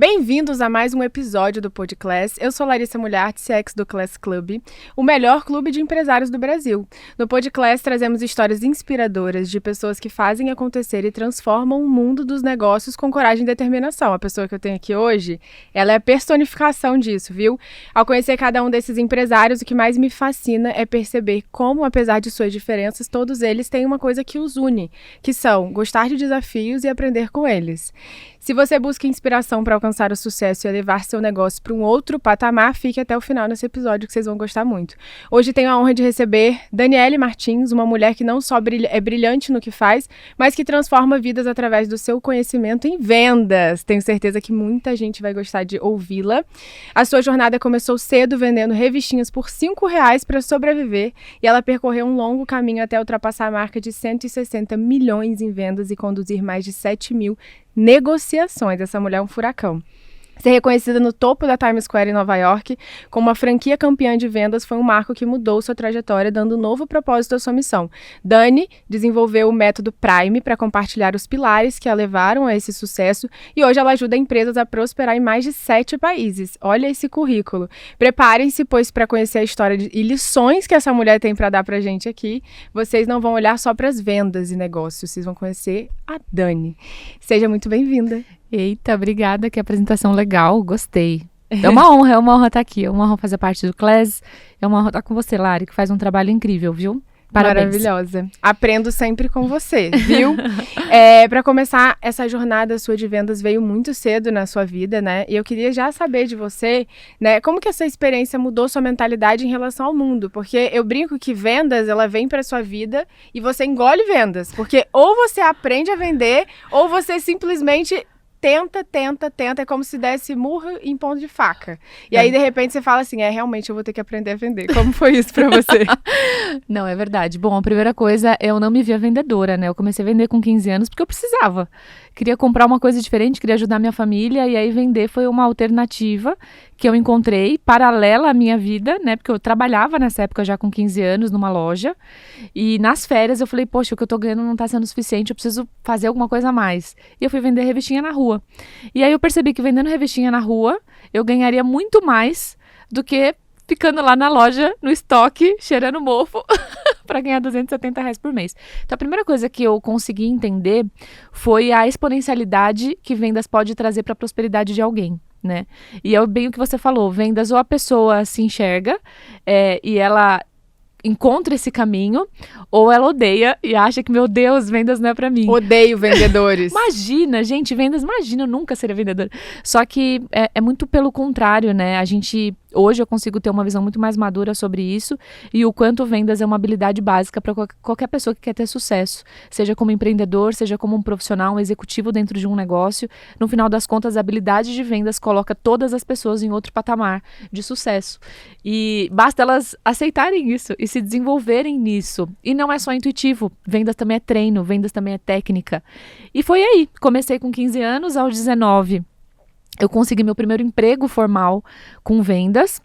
Bem-vindos a mais um episódio do Podclass. Eu sou Larissa Mulher, CX do Class Club, o melhor clube de empresários do Brasil. No Podclass trazemos histórias inspiradoras de pessoas que fazem acontecer e transformam o mundo dos negócios com coragem e determinação. A pessoa que eu tenho aqui hoje, ela é a personificação disso, viu? Ao conhecer cada um desses empresários, o que mais me fascina é perceber como, apesar de suas diferenças, todos eles têm uma coisa que os une, que são gostar de desafios e aprender com eles. Se você busca inspiração para alcançar o sucesso e levar seu negócio para um outro patamar, fique até o final nesse episódio que vocês vão gostar muito. Hoje tenho a honra de receber Daniele Martins, uma mulher que não só é brilhante no que faz, mas que transforma vidas através do seu conhecimento em vendas. Tenho certeza que muita gente vai gostar de ouvi-la. A sua jornada começou cedo vendendo revistinhas por R$5 para sobreviver e ela percorreu um longo caminho até ultrapassar a marca de 160 milhões em vendas e conduzir mais de 7 mil negociações. Essa mulher é um furacão. Ser reconhecida no topo da Times Square em Nova York como uma franquia campeã de vendas foi um marco que mudou sua trajetória, dando um novo propósito à sua missão. Dani desenvolveu o método Prime para compartilhar os pilares que a levaram a esse sucesso e hoje ela ajuda empresas a prosperar em mais de 7 países. Olha esse currículo. Preparem-se, pois, para conhecer a história e lições que essa mulher tem para dar para a gente aqui. Vocês não vão olhar só para as vendas e negócios, vocês vão conhecer a Dani. Seja muito bem-vinda. Eita, obrigada, que apresentação legal, gostei. É uma honra estar aqui, é uma honra fazer parte do Class, é uma honra estar com você, Lari, que faz um trabalho incrível, viu? Parabéns. Maravilhosa. Aprendo sempre com você, viu? Para começar, essa jornada sua de vendas veio muito cedo na sua vida, né? E eu queria já saber de você, né? Como que essa experiência mudou sua mentalidade em relação ao mundo? Porque eu brinco que vendas, ela vem para sua vida e você engole vendas. Porque ou você aprende a vender, ou você simplesmente tenta, é como se desse murro em ponto de faca. E aí, de repente, você fala assim, realmente eu vou ter que aprender a vender. Como foi isso pra você? Não, é verdade. Bom, a primeira coisa, eu não me via vendedora, né? Eu comecei a vender com 15 anos porque eu precisava. Queria comprar uma coisa diferente, queria ajudar minha família, e aí vender foi uma alternativa que eu encontrei, paralela à minha vida, né? Porque eu trabalhava nessa época já com 15 anos numa loja, e nas férias eu falei, poxa, o que eu tô ganhando não tá sendo suficiente, eu preciso fazer alguma coisa a mais. E eu fui vender revistinha na rua. E aí eu percebi que vendendo revistinha na rua, eu ganharia muito mais do que ficando lá na loja, no estoque, cheirando mofo, para ganhar R$270 por mês. Então, a primeira coisa que eu consegui entender foi a exponencialidade que vendas pode trazer para a prosperidade de alguém, né? E é bem o que você falou, vendas ou a pessoa se enxerga e ela encontra esse caminho, ou ela odeia e acha que, meu Deus, vendas não é pra mim. Odeio vendedores. Imagina, gente, vendas, imagina, eu nunca seria vendedora. Só que é muito pelo contrário, né? Hoje eu consigo ter uma visão muito mais madura sobre isso e o quanto vendas é uma habilidade básica para qualquer pessoa que quer ter sucesso, seja como empreendedor, seja como um profissional, um executivo dentro de um negócio. No final das contas, a habilidade de vendas coloca todas as pessoas em outro patamar de sucesso. E basta elas aceitarem isso e se desenvolverem nisso. E não é só intuitivo, vendas também é treino, vendas também é técnica. E foi aí, comecei com 15 anos, aos 19 eu consegui meu primeiro emprego formal com vendas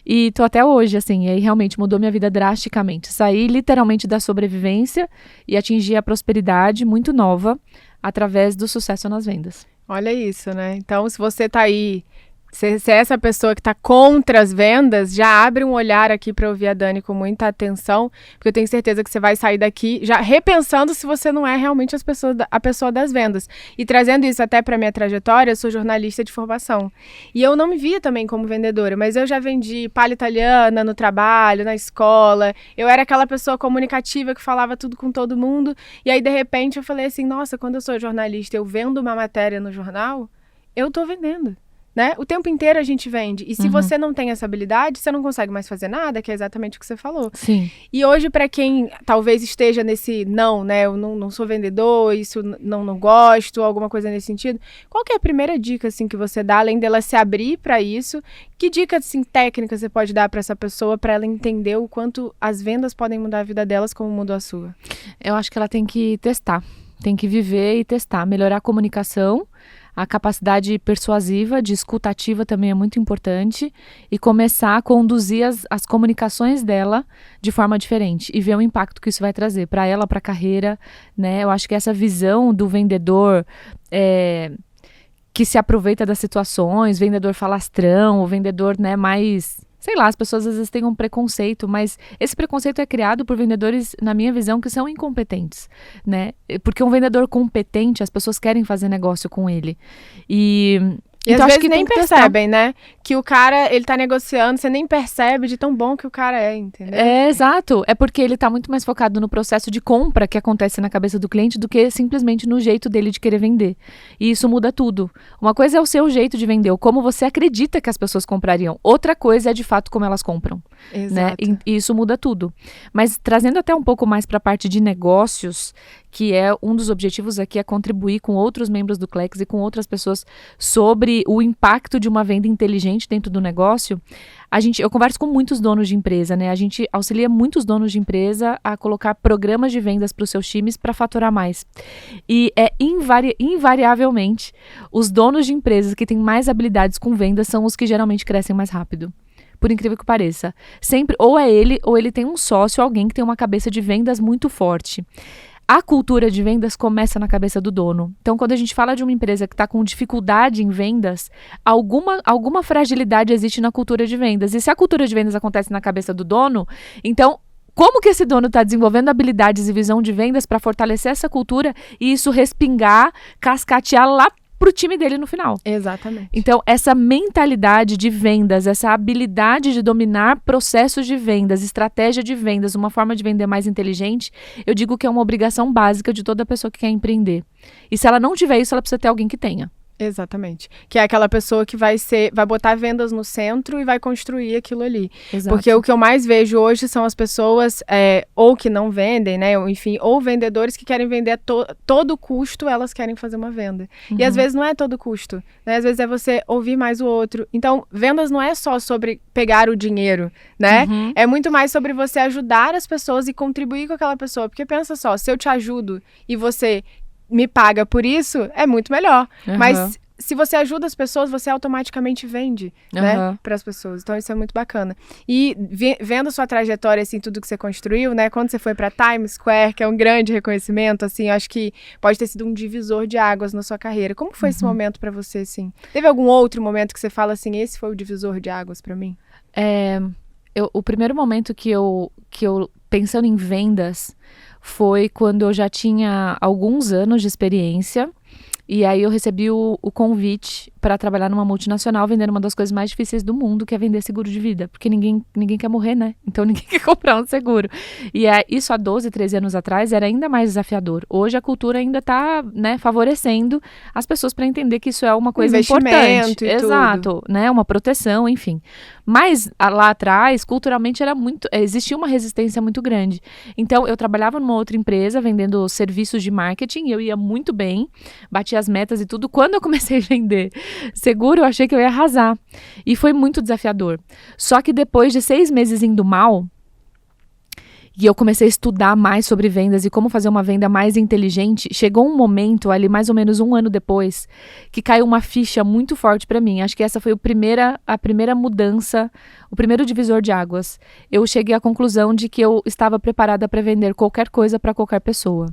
e tô até hoje, assim, e aí realmente mudou minha vida drasticamente. Saí literalmente da sobrevivência e atingi a prosperidade muito nova através do sucesso nas vendas. Olha isso, né? Então, se você tá aí, se é essa pessoa que está contra as vendas, já abre um olhar aqui para ouvir a Dani com muita atenção, porque eu tenho certeza que você vai sair daqui já repensando se você não é realmente a pessoa das vendas. E trazendo isso até para minha trajetória, eu sou jornalista de formação. E eu não me via também como vendedora, mas eu já vendi palha italiana no trabalho, na escola. Eu era aquela pessoa comunicativa que falava tudo com todo mundo. E aí, de repente, eu falei assim, nossa, quando eu sou jornalista, eu vendo uma matéria no jornal, eu tô vendendo. Né? O tempo inteiro a gente vende. E se você não tem essa habilidade, você não consegue mais fazer nada, que é exatamente o que você falou. Sim. E hoje, para quem talvez esteja nesse não, né? Eu não sou vendedor, isso não gosto, alguma coisa nesse sentido. Qual que é a primeira dica, assim, que você dá, além dela se abrir para isso? Que dica, assim, técnica você pode dar para essa pessoa, para ela entender o quanto as vendas podem mudar a vida delas, como mudou a sua? Eu acho que ela tem que testar. Tem que viver e testar. Melhorar a comunicação. A capacidade persuasiva, de escutativa também é muito importante e começar a conduzir as comunicações dela de forma diferente e ver o impacto que isso vai trazer para ela, para a carreira, né? Eu acho que essa visão do vendedor que se aproveita das situações, vendedor falastrão, o vendedor, né, mais... Sei lá, as pessoas às vezes têm um preconceito, mas esse preconceito é criado por vendedores, na minha visão, que são incompetentes, né? Porque um vendedor competente, as pessoas querem fazer negócio com ele. E então, às vezes nem percebem, né? Que o cara, ele tá negociando, você nem percebe de tão bom que o cara é, entendeu? É, exato. É porque ele tá muito mais focado no processo de compra que acontece na cabeça do cliente do que simplesmente no jeito dele de querer vender. E isso muda tudo. Uma coisa é o seu jeito de vender, ou como você acredita que as pessoas comprariam. Outra coisa é, de fato, como elas compram. Exato. Né? E isso muda tudo. Mas trazendo até um pouco mais para a parte de negócios, que é um dos objetivos aqui, é contribuir com outros membros do Clex e com outras pessoas sobre o impacto de uma venda inteligente dentro do negócio. Eu converso com muitos donos de empresa, né? A gente auxilia muitos donos de empresa a colocar programas de vendas para os seus times para faturar mais. E invariavelmente, os donos de empresas que têm mais habilidades com vendas são os que geralmente crescem mais rápido. Por incrível que pareça. Sempre, ou é ele, ou ele tem um sócio, alguém que tem uma cabeça de vendas muito forte. A cultura de vendas começa na cabeça do dono. Então, quando a gente fala de uma empresa que está com dificuldade em vendas, alguma fragilidade existe na cultura de vendas. E se a cultura de vendas acontece na cabeça do dono, então, como que esse dono está desenvolvendo habilidades e visão de vendas para fortalecer essa cultura e isso respingar, cascatear lá pro time dele no final. Exatamente. Então, essa mentalidade de vendas, essa habilidade de dominar processos de vendas, estratégia de vendas, uma forma de vender mais inteligente, eu digo que é uma obrigação básica de toda pessoa que quer empreender. E se ela não tiver isso, ela precisa ter alguém que tenha. Exatamente. Que é aquela pessoa que vai botar vendas no centro e vai construir aquilo ali. Exato. Porque o que eu mais vejo hoje são as pessoas ou que não vendem, né? Ou, enfim, ou vendedores que querem vender a todo custo, elas querem fazer uma venda. Uhum. E às vezes não é todo custo, né? Às vezes é você ouvir mais o outro. Então, vendas não é só sobre pegar o dinheiro, né? Uhum. É muito mais sobre você ajudar as pessoas e contribuir com aquela pessoa. Porque pensa só, se eu te ajudo e você me paga por isso, é muito melhor. Uhum. Mas se você ajuda as pessoas, você automaticamente vende, né, para as pessoas. Então isso é muito bacana. E vendo sua trajetória, assim, tudo que você construiu, né, quando você foi para Times Square, que é um grande reconhecimento, assim, acho que pode ter sido um divisor de águas na sua carreira. Como foi esse momento para você, assim? Teve algum outro momento que você fala assim, esse foi o divisor de águas para mim? O primeiro momento que eu pensando em vendas foi quando eu já tinha alguns anos de experiência e aí eu recebi o convite para trabalhar numa multinacional vendendo uma das coisas mais difíceis do mundo, que é vender seguro de vida, porque ninguém quer morrer, né? Então ninguém quer comprar um seguro. E isso há 12, 13 anos atrás era ainda mais desafiador. Hoje a cultura ainda está, né, favorecendo as pessoas para entender que isso é uma coisa importante. E exato, tudo. Né? Uma proteção, enfim. Mas lá atrás, culturalmente, existia uma resistência muito grande. Então, eu trabalhava numa outra empresa vendendo serviços de marketing, e eu ia muito bem, batia as metas e tudo. Quando eu comecei a vender seguro, eu achei que eu ia arrasar. E foi muito desafiador. Só que depois de 6 meses indo mal, e eu comecei a estudar mais sobre vendas e como fazer uma venda mais inteligente, chegou um momento ali, mais ou menos 1 ano depois, que caiu uma ficha muito forte para mim. Acho que essa foi a primeira mudança, o primeiro divisor de águas. Eu cheguei à conclusão de que eu estava preparada para vender qualquer coisa para qualquer pessoa.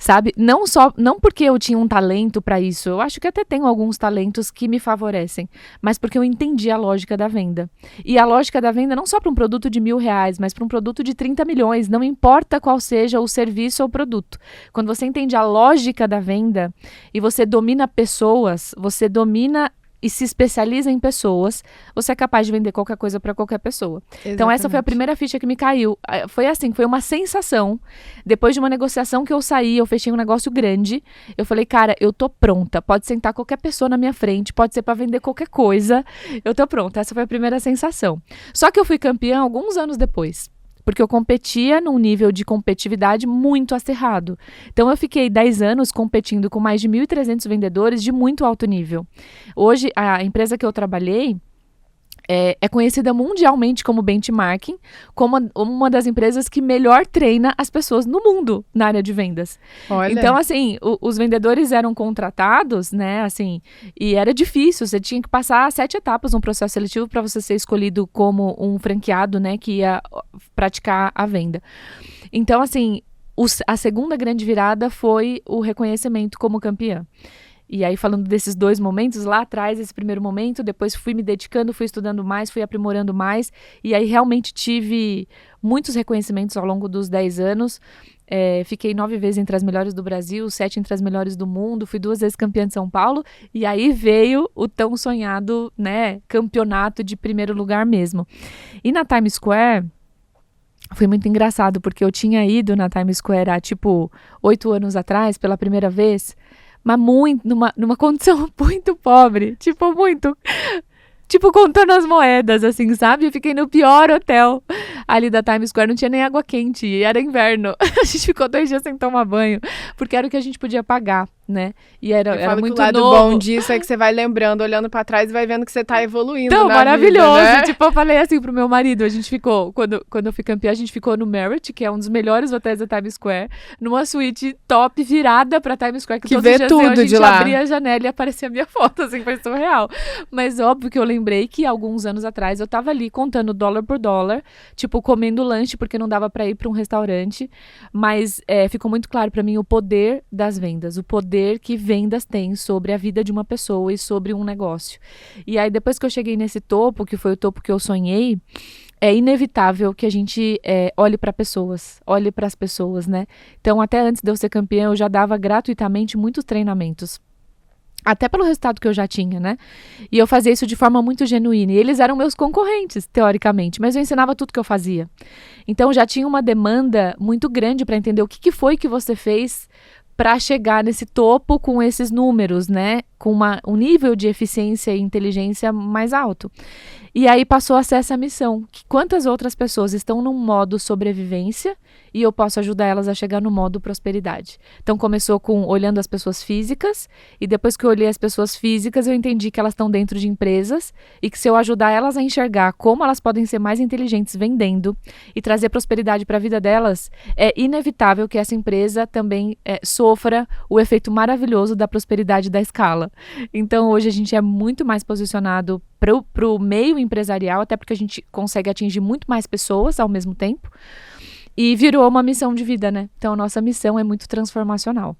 Sabe? Não porque eu tinha um talento para isso, eu acho que até tenho alguns talentos que me favorecem, mas porque eu entendi a lógica da venda. E a lógica da venda não só para um produto de R$1.000, mas para um produto de 30 milhões, não importa qual seja o serviço ou o produto. Quando você entende a lógica da venda e você domina pessoas, você domina e se especializa em pessoas, você é capaz de vender qualquer coisa para qualquer pessoa. Exatamente. Então essa foi a primeira ficha que me caiu. Foi assim, foi uma sensação. Depois de uma negociação que eu saí, eu fechei um negócio grande, eu falei, cara, eu tô pronta. Pode sentar qualquer pessoa na minha frente, pode ser para vender qualquer coisa. Eu tô pronta. Essa foi a primeira sensação. Só que eu fui campeã alguns anos depois. Porque eu competia num nível de competitividade muito acirrado. Então, eu fiquei 10 anos competindo com mais de 1.300 vendedores de muito alto nível. Hoje, a empresa que eu trabalhei é conhecida mundialmente como benchmarking, como uma das empresas que melhor treina as pessoas no mundo na área de vendas. Olha. Então, assim, os vendedores eram contratados, né, assim, e era difícil, você tinha que passar 7 etapas no processo seletivo para você ser escolhido como um franqueado, né, que ia praticar a venda. Então, assim, a segunda grande virada foi o reconhecimento como campeã. E aí, falando desses 2 momentos, lá atrás, esse primeiro momento, depois fui me dedicando, fui estudando mais, fui aprimorando mais, e aí realmente tive muitos reconhecimentos ao longo dos 10 anos. Fiquei 9 vezes entre as melhores do Brasil, 7 entre as melhores do mundo, fui 2 vezes campeã de São Paulo, e aí veio o tão sonhado, né, campeonato de primeiro lugar mesmo. E na Times Square, foi muito engraçado, porque eu tinha ido na Times Square há, 8 anos atrás, pela primeira vez, mas numa condição muito pobre, contando as moedas, assim, sabe? Eu fiquei no pior hotel ali da Times Square, não tinha nem água quente, e era inverno. A gente ficou 2 dias sem tomar banho, porque era o que a gente podia pagar, né? E era muito que o lado novo. bom disso é que você vai lembrando, olhando pra trás e vai vendo que você tá evoluindo Então, na maravilhoso. vida, né? Eu falei assim pro meu marido, a gente ficou, quando eu fui campeã, a gente ficou no Marriott, que é um dos melhores hotéis da Times Square, numa suíte top, virada pra Times Square, que todos vê os dias tudo a gente de lá. abria a janela e aparecia a minha foto, assim, foi surreal. Mas óbvio que eu lembrei que alguns anos atrás eu tava ali contando dólar por dólar, comendo lanche, porque não dava pra ir pra um restaurante, mas ficou muito claro pra mim o poder das vendas, o poder que vendas têm sobre a vida de uma pessoa e sobre um negócio. E aí, depois que eu cheguei nesse topo, que foi o topo que eu sonhei, é inevitável que a gente olhe para as pessoas, né? Então, até antes de eu ser campeã, eu já dava gratuitamente muitos treinamentos. Até pelo resultado que eu já tinha, né? E eu fazia isso de forma muito genuína. E eles eram meus concorrentes, teoricamente, mas eu ensinava tudo que eu fazia. Então, já tinha uma demanda muito grande para entender o que foi que você fez para chegar nesse topo com esses números, né? Com um nível de eficiência e inteligência mais alto. E aí passou a ser essa missão, que quantas outras pessoas estão num modo sobrevivência e eu posso ajudar elas a chegar no modo prosperidade. Então começou com olhando as pessoas físicas, e depois que eu olhei as pessoas físicas, eu entendi que elas estão dentro de empresas e que se eu ajudar elas a enxergar como elas podem ser mais inteligentes vendendo e trazer prosperidade para a vida delas, é inevitável que essa empresa também sofra o efeito maravilhoso da prosperidade da escala. Então hoje a gente é muito mais posicionado para o meio empresarial, até porque a gente consegue atingir muito mais pessoas ao mesmo tempo, e virou uma missão de vida, né? Então a nossa missão é muito transformacional.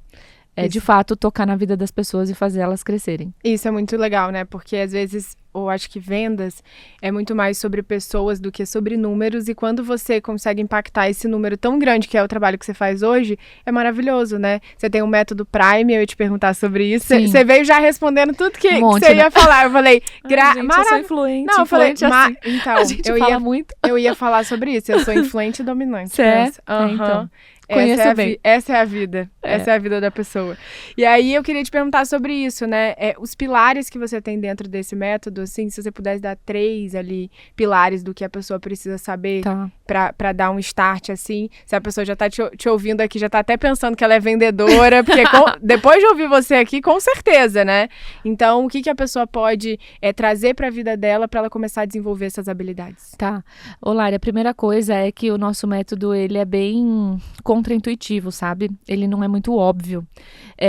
De fato, tocar na vida das pessoas e fazer elas crescerem. Isso é muito legal, né? Porque às vezes, eu acho que vendas é muito mais sobre pessoas do que sobre números, e quando você consegue impactar esse número tão grande que é o trabalho que você faz hoje, é maravilhoso, né? Você tem um método Prime, eu ia te perguntar sobre isso. Você veio já respondendo tudo que você ia falar. Eu falei, eu sou influente. Não, eu falei, então, a gente fala muito. Eu ia falar sobre isso. Eu sou influente e dominante. Certo. Então. Conheço bem. Essa é a vida. Essa é a vida da pessoa. E aí eu queria te perguntar sobre isso, né? Os pilares que você tem dentro desse método, assim, se você pudesse dar 3 ali pilares do que a pessoa precisa saber pra dar um start, assim. Se a pessoa já tá te ouvindo aqui, já tá até pensando que ela é vendedora, porque depois de ouvir você aqui, com certeza, né? Então, o que a pessoa pode trazer pra vida dela pra ela começar a desenvolver essas habilidades? Tá. Ô, Lari, a primeira coisa é que o nosso método, ele é bem contraintuitivo, sabe? Ele não é muito óbvio,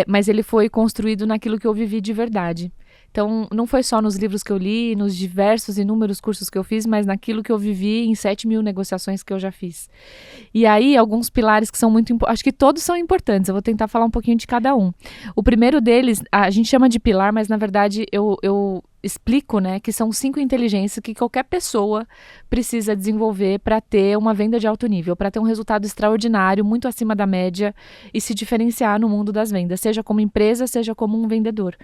mas ele foi construído naquilo que eu vivi de verdade. Então, não foi só nos livros que eu li, nos diversos inúmeros cursos que eu fiz, mas naquilo que eu vivi em 7.000 negociações que eu já fiz. E aí, alguns pilares que são muito importantes, acho que todos são importantes, eu vou tentar falar um pouquinho de cada um. O primeiro deles, a gente chama de pilar, mas na verdade eu explico, né, que são 5 inteligências que qualquer pessoa precisa desenvolver para ter uma venda de alto nível, para ter um resultado extraordinário, muito acima da média e se diferenciar no mundo das vendas, seja como empresa, seja como um vendedor.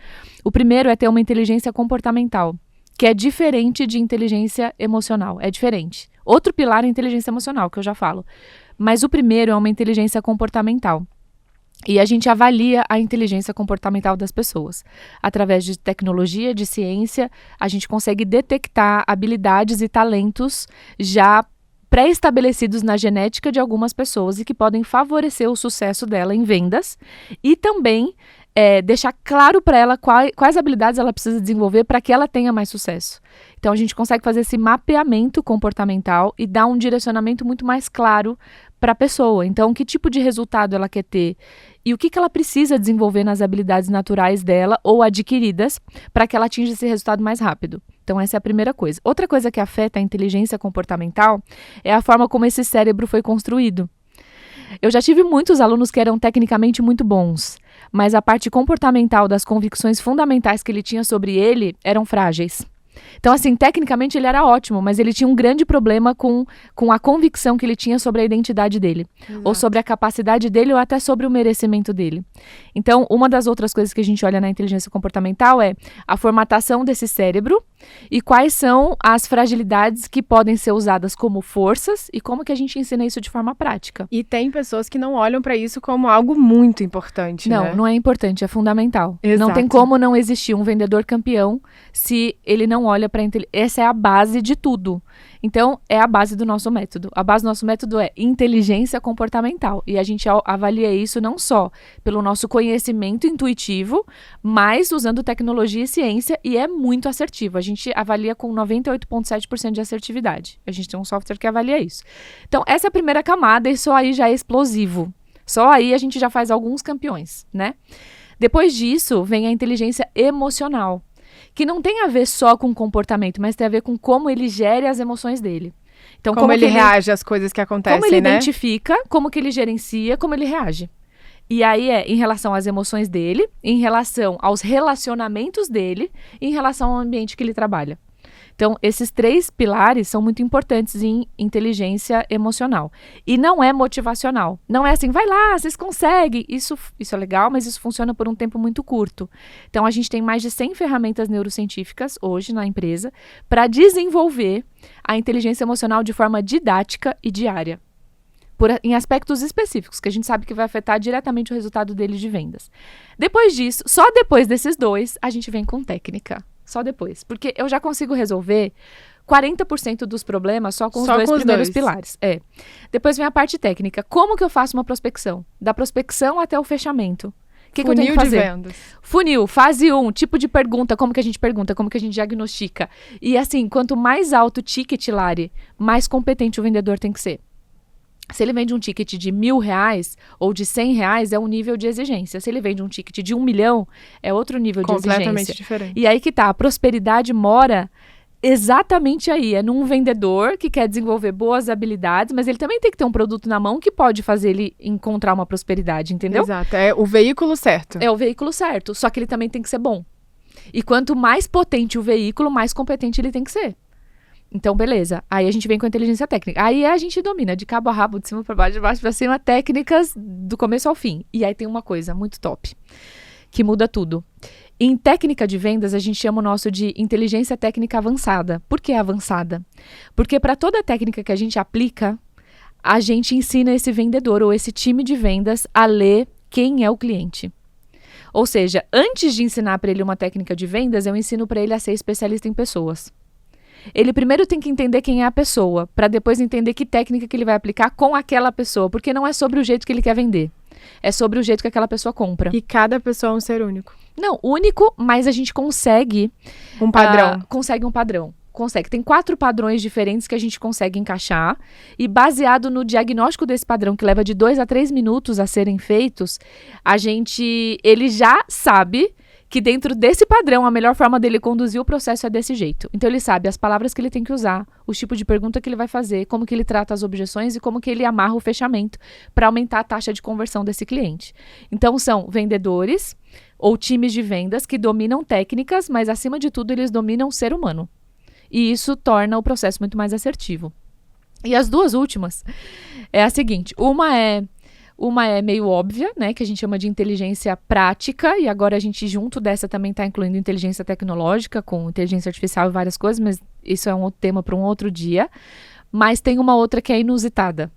O primeiro é ter uma inteligência comportamental, que é diferente de inteligência emocional, é diferente. Outro pilar é a inteligência emocional, que eu já falo. Mas o primeiro é uma inteligência comportamental. E a gente avalia a inteligência comportamental das pessoas. Através de tecnologia, de ciência, a gente consegue detectar habilidades e talentos já pré-estabelecidos na genética de algumas pessoas e que podem favorecer o sucesso dela em vendas e também deixar claro para ela quais habilidades ela precisa desenvolver para que ela tenha mais sucesso. Então, a gente consegue fazer esse mapeamento comportamental e dar um direcionamento muito mais claro para a pessoa. Então, que tipo de resultado ela quer ter e o que ela precisa desenvolver nas habilidades naturais dela ou adquiridas para que ela atinja esse resultado mais rápido. Então, essa é a primeira coisa. Outra coisa que afeta a inteligência comportamental é a forma como esse cérebro foi construído. Eu já tive muitos alunos que eram tecnicamente muito bons, mas a parte comportamental das convicções fundamentais que ele tinha sobre ele eram frágeis. Então, assim, tecnicamente ele era ótimo, mas ele tinha um grande problema com a convicção que ele tinha sobre a identidade dele. Exato. Ou sobre a capacidade dele, ou até sobre o merecimento dele. Então, uma das outras coisas que a gente olha na inteligência comportamental é a formatação desse cérebro e quais são as fragilidades que podem ser usadas como forças e como que a gente ensina isso de forma prática. E tem pessoas que não olham para isso como algo muito importante, Não, né? não é importante, é fundamental. Exato. Não tem como não existir um vendedor campeão se ele não olha para essa é a base de tudo. Então, é a base do nosso método. A base do nosso método é inteligência comportamental. E a gente avalia isso não só pelo nosso conhecimento intuitivo, mas usando tecnologia e ciência, e é muito assertivo. A gente avalia com 98,7% de assertividade. A gente tem um software que avalia isso. Então, essa é a primeira camada, e só aí já é explosivo. Só aí a gente já faz alguns campeões, né? Depois disso, vem a inteligência emocional, que não tem a ver só com comportamento, mas tem a ver com como ele gere as emoções dele. Então, como ele reage às coisas que acontecem, como ele né? identifica, como que ele gerencia, como ele reage. E aí é em relação às emoções dele, em relação aos relacionamentos dele e em relação ao ambiente que ele trabalha. Então, esses 3 pilares são muito importantes em inteligência emocional. E não é motivacional. Não é assim, vai lá, vocês conseguem. Isso é legal, mas isso funciona por um tempo muito curto. Então, a gente tem mais de 100 ferramentas neurocientíficas hoje na empresa para desenvolver a inteligência emocional de forma didática e diária. Em aspectos específicos, que a gente sabe que vai afetar diretamente o resultado dele de vendas. Depois disso, só depois desses 2, a gente vem com técnica. Só depois. Porque eu já consigo resolver 40% dos problemas só com os dois primeiros pilares. Depois vem a parte técnica. Como que eu faço uma prospecção? Da prospecção até o fechamento. O que eu tenho que fazer? Funil de vendas. Funil, fase 1, tipo de pergunta, como que a gente pergunta, como que a gente diagnostica. E assim, quanto mais alto o ticket, Lari, mais competente o vendedor tem que ser. Se ele vende um ticket de R$1.000 ou de R$100, é um nível de exigência. Se ele vende um ticket de 1 milhão, é outro nível de exigência. Completamente diferente. E aí que tá, a prosperidade mora exatamente aí. É num vendedor que quer desenvolver boas habilidades, mas ele também tem que ter um produto na mão que pode fazer ele encontrar uma prosperidade, entendeu? Exato, é o veículo certo. É o veículo certo, só que ele também tem que ser bom. E quanto mais potente o veículo, mais competente ele tem que ser. Então, beleza. Aí a gente vem com a inteligência técnica. Aí a gente domina de cabo a rabo, de cima para baixo, de baixo para cima, técnicas do começo ao fim. E aí tem uma coisa muito top, que muda tudo. Em técnica de vendas, a gente chama o nosso de inteligência técnica avançada. Por que avançada? Porque para toda técnica que a gente aplica, a gente ensina esse vendedor ou esse time de vendas a ler quem é o cliente. Ou seja, antes de ensinar para ele uma técnica de vendas, eu ensino para ele a ser especialista em pessoas. Ele primeiro tem que entender quem é a pessoa, para depois entender que técnica que ele vai aplicar com aquela pessoa, porque não é sobre o jeito que ele quer vender, é sobre o jeito que aquela pessoa compra. E cada pessoa é um ser único. Não, único, mas a gente consegue... Um padrão. Consegue um padrão. Consegue. Tem 4 padrões diferentes que a gente consegue encaixar e baseado no diagnóstico desse padrão, que leva de 2 a 3 minutos a serem feitos, ele já sabe que dentro desse padrão, a melhor forma dele conduzir o processo é desse jeito. Então, ele sabe as palavras que ele tem que usar, o tipo de pergunta que ele vai fazer, como que ele trata as objeções e como que ele amarra o fechamento para aumentar a taxa de conversão desse cliente. Então, são vendedores ou times de vendas que dominam técnicas, mas, acima de tudo, eles dominam o ser humano. E isso torna o processo muito mais assertivo. E as 2 últimas é a seguinte, uma é meio óbvia, né, que a gente chama de inteligência prática, e agora a gente junto dessa também está incluindo inteligência tecnológica, com inteligência artificial e várias coisas, mas isso é um outro tema para um outro dia. Mas tem uma outra que é inusitada.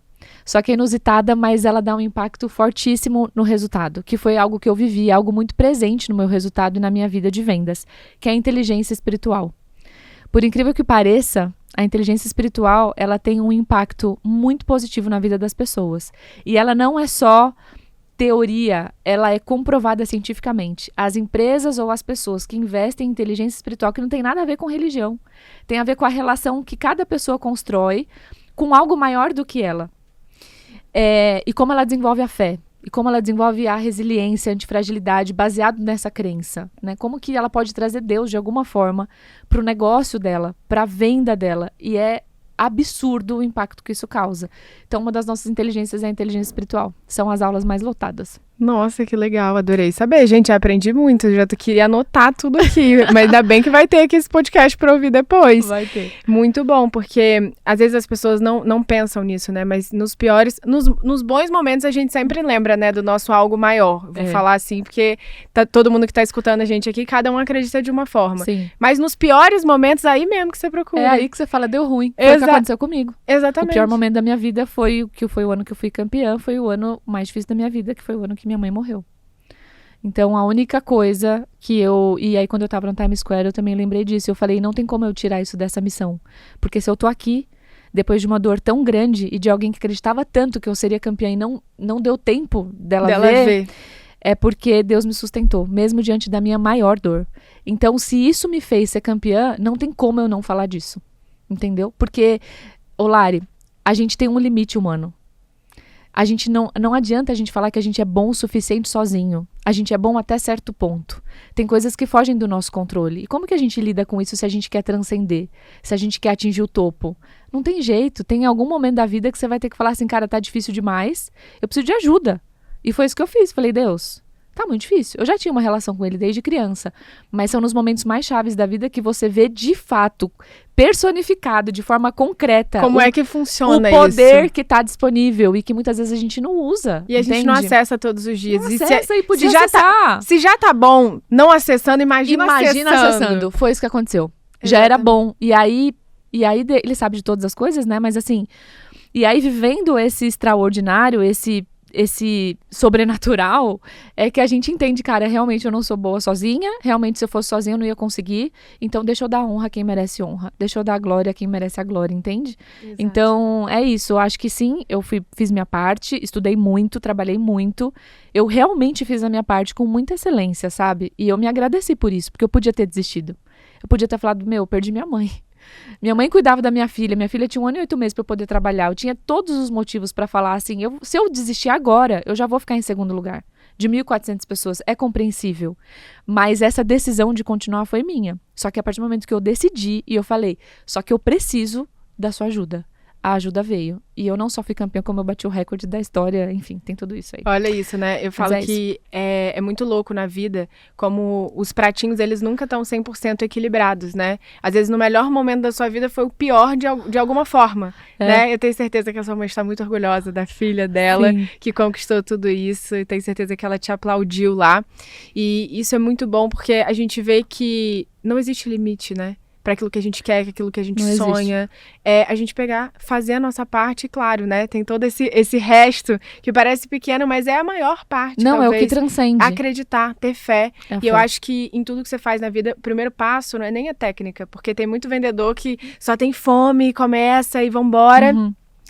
Só que é inusitada, mas ela dá um impacto fortíssimo no resultado, que foi algo que eu vivi, algo muito presente no meu resultado e na minha vida de vendas, que é a inteligência espiritual. Por incrível que pareça, a inteligência espiritual, ela tem um impacto muito positivo na vida das pessoas. E ela não é só teoria, ela é comprovada cientificamente. As empresas ou as pessoas que investem em inteligência espiritual, que não tem nada a ver com religião, tem a ver com a relação que cada pessoa constrói com algo maior do que ela. E como ela desenvolve a fé. E como ela desenvolve a resiliência, a antifragilidade, baseado nessa crença, né? Como que ela pode trazer Deus, de alguma forma, para o negócio dela, para a venda dela. E é absurdo o impacto que isso causa. Então, uma das nossas inteligências é a inteligência espiritual. São as aulas mais lotadas. Nossa, que legal, adorei saber. Gente, aprendi muito, já queria anotar tudo aqui, mas ainda bem que vai ter aqui esse podcast pra ouvir depois. Vai ter. Muito bom, porque às vezes as pessoas não pensam nisso, né, mas nos piores, nos bons momentos a gente sempre lembra, né, do nosso algo maior. Vou falar assim, porque todo mundo que tá escutando a gente aqui, cada um acredita de uma forma. Sim. Mas nos piores momentos, aí mesmo que você procura. É aí que você fala, deu ruim. Foi o que aconteceu comigo. Exatamente. O pior momento da minha vida foi o ano que eu fui campeã, foi o ano mais difícil da minha vida, que foi o ano que minha mãe morreu. Então, a única coisa e aí quando eu tava no Times Square, eu também lembrei disso. Eu falei, não tem como eu tirar isso dessa missão. Porque se eu tô aqui, depois de uma dor tão grande e de alguém que acreditava tanto que eu seria campeã e não deu tempo dela ver, é porque Deus me sustentou, mesmo diante da minha maior dor. Então, se isso me fez ser campeã, não tem como eu não falar disso. Entendeu? Porque, Lari, a gente tem um limite humano. A gente não adianta a gente falar que a gente é bom o suficiente sozinho. A gente é bom até certo ponto. Tem coisas que fogem do nosso controle. E como que a gente lida com isso se a gente quer transcender? Se a gente quer atingir o topo? Não tem jeito. Tem algum momento da vida que você vai ter que falar assim, cara, tá difícil demais. Eu preciso de ajuda. E foi isso que eu fiz. Falei, Deus, tá muito difícil. Eu já tinha uma relação com ele desde criança. Mas são nos momentos mais chaves da vida que você vê de fato, personificado, de forma concreta. Como é que funciona isso? O poder que tá disponível e que muitas vezes a gente não usa. E a gente não acessa todos os dias. Não acessa e podia acessar. Se já tá bom não acessando, imagina acessando. Foi isso que aconteceu. Exatamente. Já era bom. E aí ele sabe de todas as coisas, né? Mas assim, e aí vivendo esse extraordinário, esse sobrenatural, é que a gente entende, cara, realmente eu não sou boa sozinha, realmente se eu fosse sozinha eu não ia conseguir, então deixa eu dar honra a quem merece honra, deixa eu dar glória a quem merece a glória, entende? Exato. Então, é isso, eu acho que sim, eu fiz minha parte, estudei muito, trabalhei muito, eu realmente fiz a minha parte com muita excelência, sabe? E eu me agradeci por isso, porque eu podia ter desistido, eu podia ter falado, perdi minha mãe. Minha mãe cuidava da minha filha tinha 1 ano e 8 meses para eu poder trabalhar, eu tinha todos os motivos para falar assim, se eu desistir agora, eu já vou ficar em segundo lugar. De 1.400 pessoas, é compreensível, mas essa decisão de continuar foi minha. Só que a partir do momento que eu decidi e eu falei, só que eu preciso da sua ajuda. A ajuda veio. E eu não só fui campeã, como eu bati o recorde da história. Enfim, tem tudo isso aí. Olha isso, né? Eu falo que é muito louco na vida, como os pratinhos, eles nunca estão 100% equilibrados, né? Às vezes, no melhor momento da sua vida, foi o pior de alguma forma, né? Eu tenho certeza que a sua mãe está muito orgulhosa da filha dela, sim, que conquistou tudo isso. E tenho certeza que ela te aplaudiu lá. E isso é muito bom, porque a gente vê que não existe limite, né? Para aquilo que a gente quer, aquilo que a gente sonha. É a gente fazer a nossa parte, claro, né? Tem todo esse resto que parece pequeno, mas é a maior parte, não, talvez. É o que transcende. Acreditar, ter fé. E eu acho que em tudo que você faz na vida, o primeiro passo não é nem a técnica, porque tem muito vendedor que só tem fome, começa e vambora.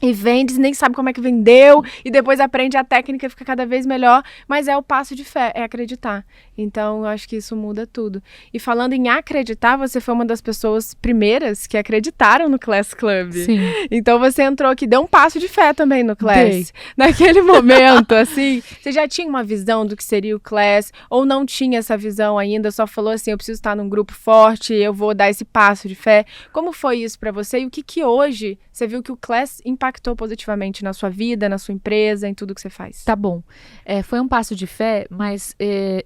E vende, nem sabe como é que vendeu, e depois aprende a técnica e fica cada vez melhor, mas é o passo de fé, é acreditar. Então, eu acho que isso muda tudo. E falando em acreditar, você foi uma das pessoas primeiras que acreditaram no Class Club. Sim. Então, você entrou aqui, deu um passo de fé também no Class. Naquele momento, assim, você já tinha uma visão do que seria o Class, ou não tinha essa visão ainda, só falou assim, eu preciso estar num grupo forte, eu vou dar esse passo de fé. Como foi isso pra você? E o que hoje você viu que o Class impactou positivamente na sua vida, na sua empresa, em tudo que você faz? Tá bom. Foi um passo de fé, mas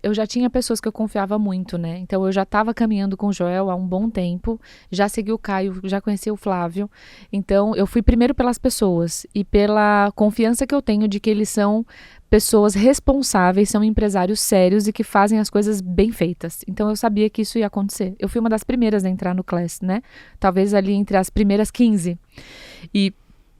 eu já tinha pessoas que eu confiava muito, né? Então, eu já estava caminhando com o Joel há um bom tempo, já segui o Caio, já conheci o Flávio. Então, eu fui primeiro pelas pessoas e pela confiança que eu tenho de que eles são pessoas responsáveis, são empresários sérios e que fazem as coisas bem feitas. Então, eu sabia que isso ia acontecer. Eu fui uma das primeiras a entrar no Class, né? Talvez ali entre as primeiras 15. E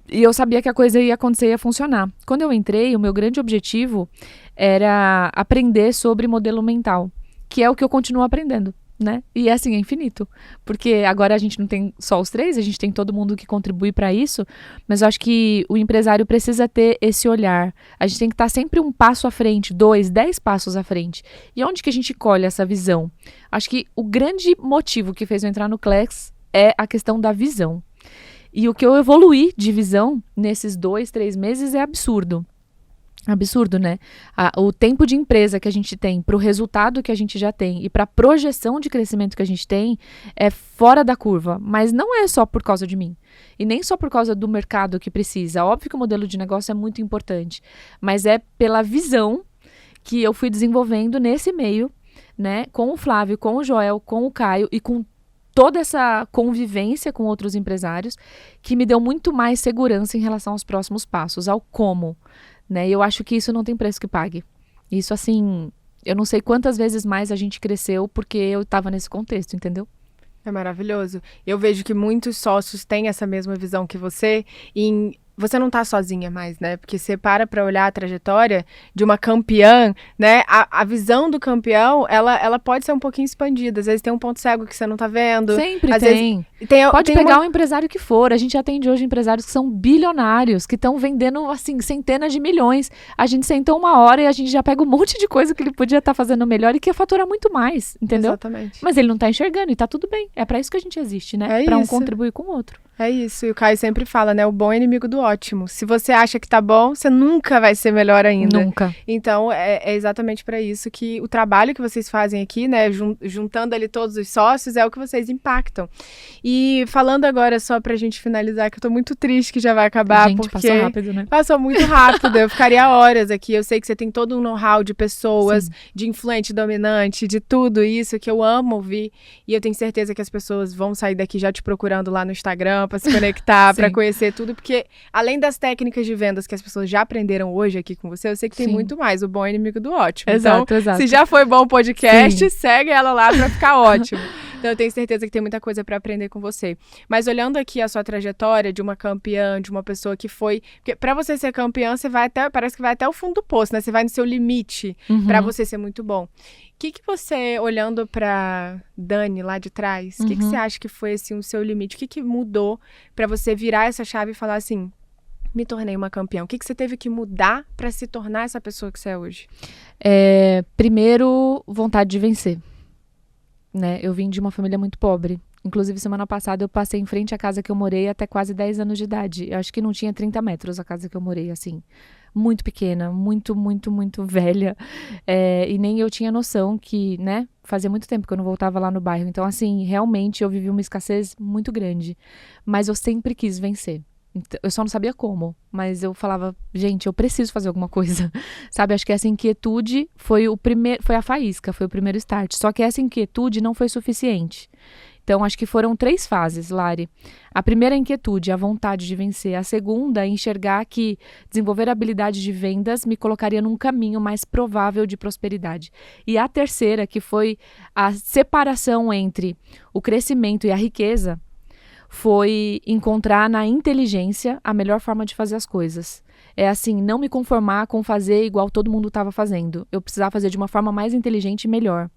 eu sabia que a coisa ia acontecer e ia funcionar. Quando eu entrei, o meu grande objetivo era aprender sobre modelo mental, que é o que eu continuo aprendendo, né? E assim, é infinito. Porque agora a gente não tem só os 3, a gente tem todo mundo que contribui para isso, mas eu acho que o empresário precisa ter esse olhar. A gente tem que estar sempre um passo à frente, 2, 10 passos à frente. E onde que a gente colhe essa visão? Acho que o grande motivo que fez eu entrar no Class é a questão da visão. E o que eu evoluí de visão nesses 2, 3 meses é absurdo. Absurdo, né? O tempo de empresa que a gente tem para o resultado que a gente já tem e para a projeção de crescimento que a gente tem é fora da curva. Mas não é só por causa de mim. E nem só por causa do mercado que precisa. Óbvio que o modelo de negócio é muito importante. Mas é pela visão que eu fui desenvolvendo nesse meio, né? Com o Flávio, com o Joel, com o Caio e com toda essa convivência com outros empresários que me deu muito mais segurança em relação aos próximos passos, ao como. Né? E eu acho que isso não tem preço que pague. Isso, assim, eu não sei quantas vezes mais a gente cresceu porque eu estava nesse contexto, entendeu? É maravilhoso. Eu vejo que muitos sócios têm essa mesma visão que você e você não tá sozinha mais, né? Porque você para olhar a trajetória de uma campeã, né? A visão do campeão, ela pode ser um pouquinho expandida. Às vezes tem um ponto cego que você não tá vendo. Sempre às tem. Vezes, pode pegar um empresário que for. A gente atende hoje empresários que são bilionários, que estão vendendo, assim, centenas de milhões. A gente sentou 1 hora e a gente já pega um monte de coisa que ele podia estar fazendo melhor e que ia faturar muito mais, entendeu? Exatamente. Mas ele não tá enxergando e tá tudo bem. É pra isso que a gente existe, né? Pra um contribuir com o outro. É isso, e o Caio sempre fala, né, o bom é inimigo do ótimo. Se você acha que tá bom, você nunca vai ser melhor ainda. Nunca. Então, é exatamente para isso que o trabalho que vocês fazem aqui, né, juntando ali todos os sócios, é o que vocês impactam. E falando agora, só pra gente finalizar, que eu tô muito triste que já vai acabar, gente, porque passou rápido, né? Passou muito rápido, eu ficaria horas aqui. Eu sei que você tem todo um know-how de pessoas, de influente, dominante, de tudo isso que eu amo ouvir. E eu tenho certeza que as pessoas vão sair daqui já te procurando lá no Instagram, para se conectar, para conhecer tudo, porque além das técnicas de vendas que as pessoas já aprenderam hoje aqui com você, eu sei que tem muito mais. O bom é inimigo do ótimo. Exato, então, exato. Se já foi bom o podcast, segue ela lá para ficar ótimo. Então, eu tenho certeza que tem muita coisa para aprender com você. Mas olhando aqui a sua trajetória de uma campeã, de uma pessoa que foi... Porque para você ser campeã, você vai até... Parece que vai até o fundo do poço, né? Você vai no seu limite para você ser muito bom. O que você, olhando para Dani lá de trás, o que você acha que foi, assim, o seu limite? O que mudou para você virar essa chave e falar assim, me tornei uma campeã? O que você teve que mudar para se tornar essa pessoa que você é hoje? Primeiro, vontade de vencer. Né? Eu vim de uma família muito pobre. Inclusive, semana passada, eu passei em frente à casa que eu morei até quase 10 anos de idade. Eu acho que não tinha 30 metros a casa que eu morei, assim. Muito pequena, muito, muito, muito velha. E nem eu tinha noção que, né? Fazia muito tempo que eu não voltava lá no bairro. Então, assim, realmente eu vivi uma escassez muito grande. Mas eu sempre quis vencer. Eu só não sabia como, mas eu falava, gente, eu preciso fazer alguma coisa, sabe? Acho que essa inquietude foi a faísca, foi o primeiro start. Só que essa inquietude não foi suficiente. Então, acho que foram 3 fases, Lari. A primeira, a inquietude, a vontade de vencer. A segunda, enxergar que desenvolver habilidade de vendas me colocaria num caminho mais provável de prosperidade. E a terceira, que foi a separação entre o crescimento e a riqueza, foi encontrar na inteligência a melhor forma de fazer as coisas. É assim, não me conformar com fazer igual todo mundo estava fazendo. Eu precisava fazer de uma forma mais inteligente e melhor.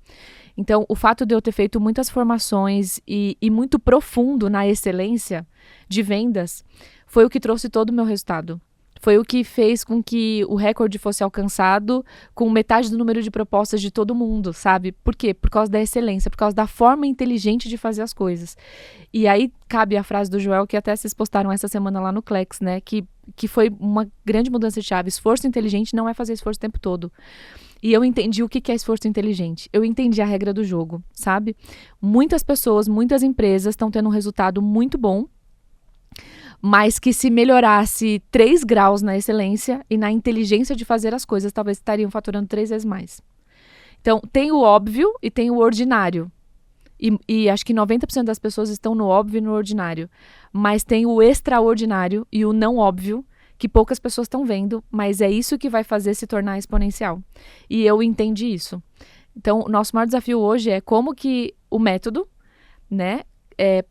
Então, o fato de eu ter feito muitas formações e muito profundo na excelência de vendas foi o que trouxe todo o meu resultado. Foi o que fez com que o recorde fosse alcançado com metade do número de propostas de todo mundo, sabe? Por quê? Por causa da excelência, por causa da forma inteligente de fazer as coisas. E aí cabe a frase do Joel, que até vocês postaram essa semana lá no Klex, né? Que foi uma grande mudança de chave. Esforço inteligente não é fazer esforço o tempo todo. E eu entendi o que é esforço inteligente. Eu entendi a regra do jogo, sabe? Muitas pessoas, muitas empresas estão tendo um resultado muito bom, mas que se melhorasse 3 graus na excelência e na inteligência de fazer as coisas, talvez estariam faturando 3 vezes mais. Então, tem o óbvio e tem o ordinário. E acho que 90% das pessoas estão no óbvio e no ordinário. Mas tem o extraordinário e o não óbvio, que poucas pessoas estão vendo, mas é isso que vai fazer se tornar exponencial. E eu entendi isso. Então, o nosso maior desafio hoje é como que o método, né,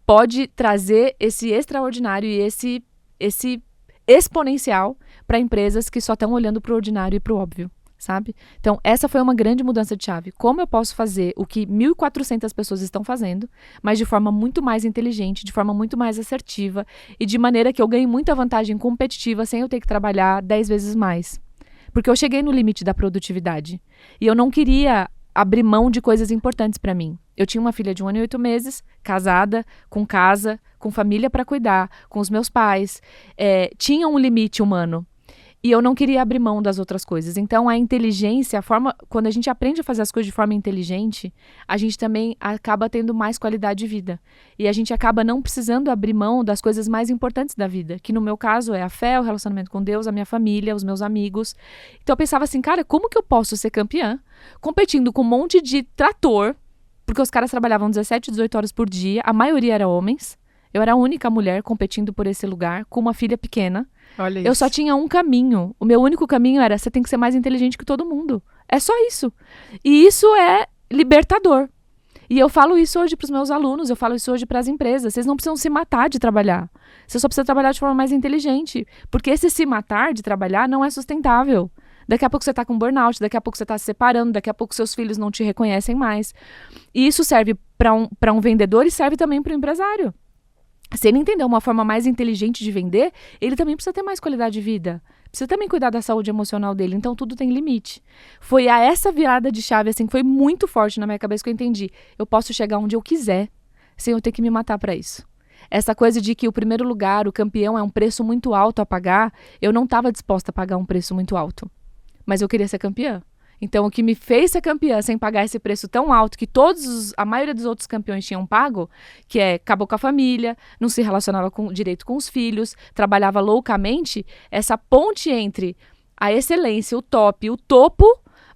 pode trazer esse extraordinário e esse exponencial para empresas que só estão olhando para o ordinário e para o óbvio, sabe? Então, essa foi uma grande mudança de chave. Como eu posso fazer o que 1.400 pessoas estão fazendo, mas de forma muito mais inteligente, de forma muito mais assertiva e de maneira que eu ganhe muita vantagem competitiva sem eu ter que trabalhar 10 vezes mais. Porque eu cheguei no limite da produtividade e eu não queria abrir mão de coisas importantes para mim. Eu tinha uma filha de 1 ano e 8 meses, casada, com casa, com família para cuidar, com os meus pais. Tinha um limite humano. E eu não queria abrir mão das outras coisas. Então, a inteligência, quando a gente aprende a fazer as coisas de forma inteligente, a gente também acaba tendo mais qualidade de vida. E a gente acaba não precisando abrir mão das coisas mais importantes da vida, que no meu caso é a fé, o relacionamento com Deus, a minha família, os meus amigos. Então, eu pensava assim, cara, como que eu posso ser campeã competindo com um monte de trator, porque os caras trabalhavam 17, 18 horas por dia, a maioria era homens. Eu era a única mulher competindo por esse lugar, com uma filha pequena. Olha Eu isso. só tinha um caminho. O meu único caminho era, você tem que ser mais inteligente que todo mundo. É só isso. E isso é libertador. E eu falo isso hoje para os meus alunos, eu falo isso hoje para as empresas. Vocês não precisam se matar de trabalhar. Você só precisa trabalhar de forma mais inteligente. Porque esse se matar de trabalhar não é sustentável. Daqui a pouco você está com burnout, daqui a pouco você está se separando, daqui a pouco seus filhos não te reconhecem mais. E isso serve para um vendedor e serve também para o empresário. Se ele entender uma forma mais inteligente de vender, ele também precisa ter mais qualidade de vida. Precisa também cuidar da saúde emocional dele. Então, tudo tem limite. Foi a essa virada de chave, assim, que foi muito forte na minha cabeça que eu entendi. Eu posso chegar onde eu quiser, sem eu ter que me matar para isso. Essa coisa de que o primeiro lugar, o campeão, é um preço muito alto a pagar, eu não estava disposta a pagar um preço muito alto. Mas eu queria ser campeã. Então, o que me fez ser campeã sem pagar esse preço tão alto que a maioria dos outros campeões tinham pago, que é acabou com a família, não se relacionava direito com os filhos, trabalhava loucamente, essa ponte entre a excelência, o top, o topo,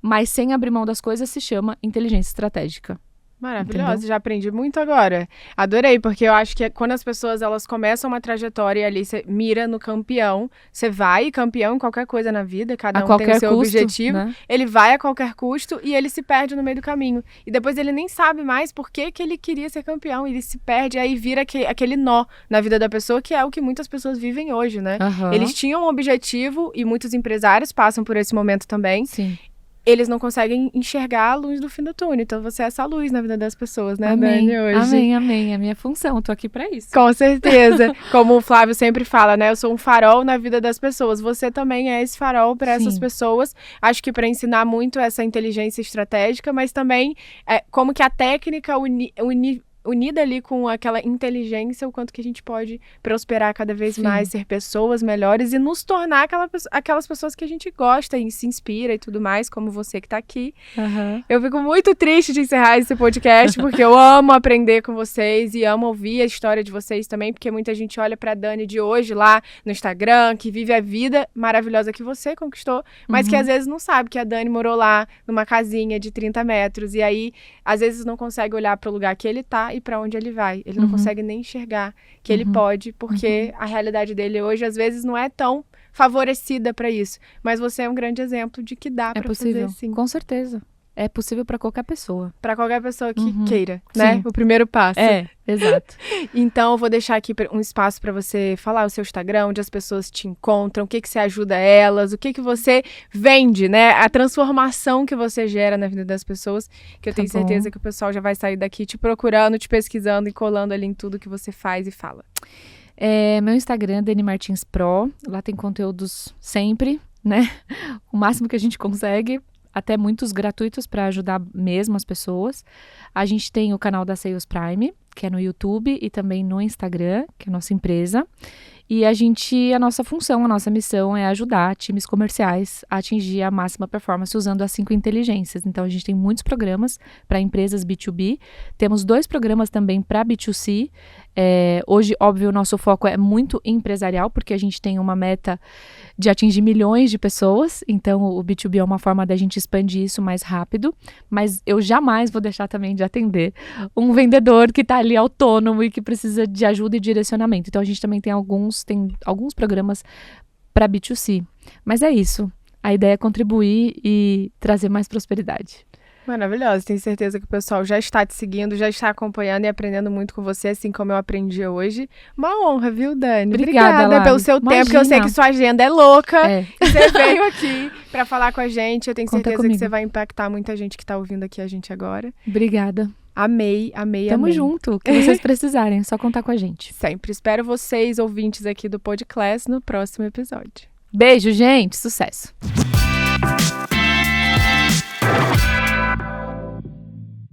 mas sem abrir mão das coisas, se chama inteligência estratégica. Maravilhosa, Entendeu? já aprendi muito agora. Adorei, porque eu acho que quando as pessoas elas começam uma trajetória e ali você mira no campeão, você vai campeão em qualquer coisa na vida, cada um tem o seu objetivo, né? ele vai a qualquer custo e ele se perde no meio do caminho. E depois ele nem sabe mais por que ele queria ser campeão, ele se perde, aí vira aquele nó na vida da pessoa, que é o que muitas pessoas vivem hoje, né? Uhum. Eles tinham um objetivo e muitos empresários passam por esse momento também. Sim. Eles não conseguem enxergar a luz do fim do túnel. Então, você é essa luz na vida das pessoas, né, Amém. Dani, hoje? Amém, amém. É a minha função, eu tô aqui pra isso. Com certeza. Como o Flávio sempre fala, né? Eu sou um farol na vida das pessoas. Você também é esse farol para essas pessoas. Acho que para ensinar muito essa inteligência estratégica, mas também como que a técnica unida ali com aquela inteligência, o quanto que a gente pode prosperar cada vez mais, ser pessoas melhores e nos tornar aquelas pessoas que a gente gosta e se inspira e tudo mais, como você que tá aqui. Uhum. Eu fico muito triste de encerrar esse podcast, porque eu amo aprender com vocês e amo ouvir a história de vocês também, porque muita gente olha pra Dani de hoje lá no Instagram, que vive a vida maravilhosa que você conquistou, mas que às vezes não sabe que a Dani morou lá numa casinha de 30 metros e aí às vezes não consegue olhar pro lugar que ele tá e para onde ele vai. Ele não consegue nem enxergar que ele pode, porque a realidade dele hoje, às vezes, não é tão favorecida para isso. Mas você é um grande exemplo de que dá para fazer sim. Com certeza. É possível para qualquer pessoa. Para qualquer pessoa que queira, né? Sim. O primeiro passo. Exato. Então, eu vou deixar aqui um espaço para você falar o seu Instagram, onde as pessoas te encontram, o que você ajuda elas, o que você vende, né? A transformação que você gera na vida das pessoas, que eu tenho certeza que o pessoal já vai sair daqui te procurando, te pesquisando e colando ali em tudo que você faz e fala. Meu Instagram é Dani Martins Pro. Lá tem conteúdos sempre, né? O máximo que a gente consegue. Até muitos gratuitos para ajudar mesmo as pessoas. A gente tem o canal da Sales Prime, que é no YouTube e também no Instagram, que é a nossa empresa. E a nossa função, a nossa missão é ajudar times comerciais a atingir a máxima performance usando as 5 inteligências. Então, a gente tem muitos programas para empresas B2B. Temos 2 programas também para B2C. Hoje, óbvio, o nosso foco é muito empresarial, porque a gente tem uma meta de atingir milhões de pessoas. Então, o B2B é uma forma da gente expandir isso mais rápido. Mas eu jamais vou deixar também de atender um vendedor que está ali autônomo e que precisa de ajuda e direcionamento. Então, a gente também tem alguns programas para B2C. Mas é isso. A ideia é contribuir e trazer mais prosperidade. Maravilhosa. Tenho certeza que o pessoal já está te seguindo, já está acompanhando e aprendendo muito com você, assim como eu aprendi hoje. Uma honra, viu, Dani? Obrigada pelo seu tempo, porque eu sei que sua agenda é louca. Você veio aqui para falar com a gente. Eu tenho certeza que você vai impactar muita gente que está ouvindo aqui a gente agora. Obrigada. Amei. Tamo junto. O que vocês precisarem, é só contar com a gente. Sempre. Espero vocês, ouvintes aqui do Podcast, no próximo episódio. Beijo, gente. Sucesso.